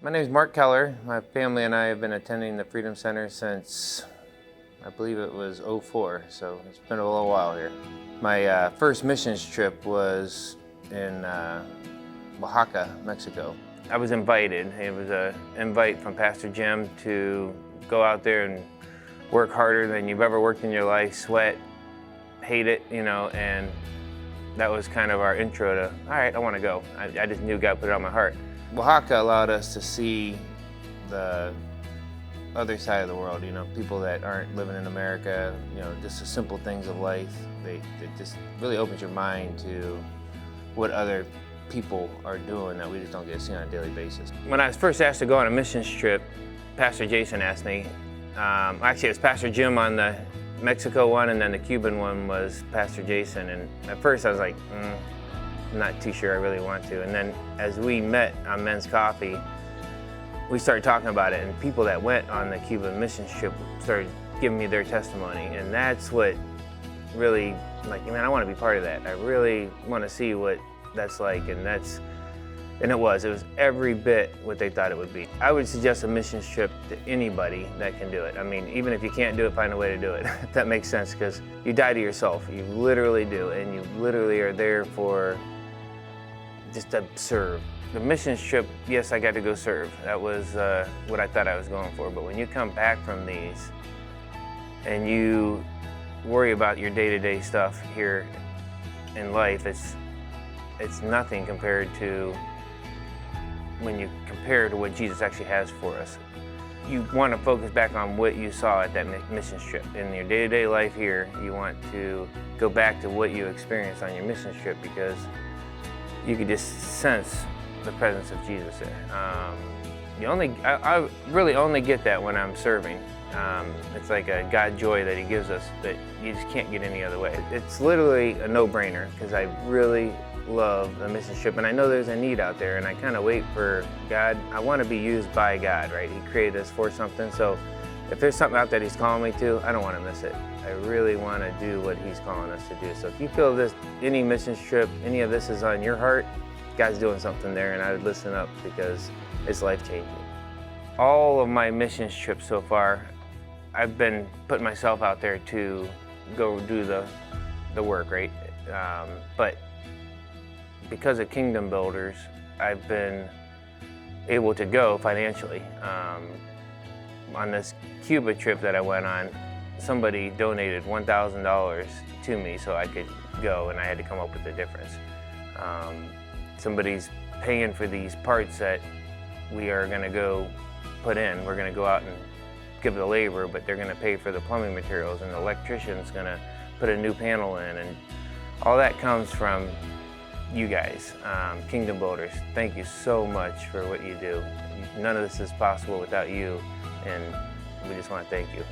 My name is Mark Keller. My family and I have been attending the Freedom Center since, I believe it was '04, so it's been a little while here. My first missions trip was in Oaxaca, Mexico. I was invited. It was an invite from Pastor Jim to go out there and work harder than you've ever worked in your life, sweat, hate it, and that was kind of our intro to, all right, I want to go. I just knew God put it on my heart. Oaxaca allowed us to see the other side of the world, people that aren't living in America, just the simple things of life. It just really opens your mind to what other people are doing that we just don't get to see on a daily basis. When I was first asked to go on a missions trip, Pastor Jason asked me. Actually, it was Pastor Jim on the Mexico one, and then the Cuban one was Pastor Jason. And at first I was like, I'm not too sure I really want to. And then as we met on Men's Coffee, we started talking about it, and people that went on the Cuban missions trip started giving me their testimony. And that's what really, man, I want to be part of that. I really want to see what that's like. And it was every bit what they thought it would be. I would suggest a missions trip to anybody that can do it. I mean, even if you can't do it, find a way to do it, if that makes sense, because you die to yourself. You literally do, and you literally are there for just to serve. The missions trip, yes, I got to go serve. That was what I thought I was going for. But when you come back from these and you worry about your day-to-day stuff here in life, it's nothing compared to when you compare to what Jesus actually has for us. You want to focus back on what you saw at that missions trip. In your day-to-day life here, you want to go back to what you experienced on your missions trip, because you could just sense the presence of Jesus there. I really only get that when I'm serving. It's like a God joy that He gives us that you just can't get any other way. It's literally a no-brainer, because I really love the mission trip, and I know there's a need out there, and I kind of wait for God. I want to be used by God, right? He created us for something, so if there's something out that He's calling me to, I don't want to miss it. I really want to do what He's calling us to do. So if you feel any missions trip, any of this is on your heart, God's doing something there, and I would listen up, because it's life-changing. All of my missions trips so far, I've been putting myself out there to go do the work, right? But because of Kingdom Builders, I've been able to go financially. On this Cuba trip that I went on, somebody donated $1,000 to me so I could go, and I had to come up with the difference. Somebody's paying for these parts that we are going to go put in. We're going to go out and give the labor, but they're going to pay for the plumbing materials, and the electrician's going to put a new panel in, and all that comes from you guys, Kingdom Builders. Thank you so much for what you do. None of this is possible without you, and we just want to thank you.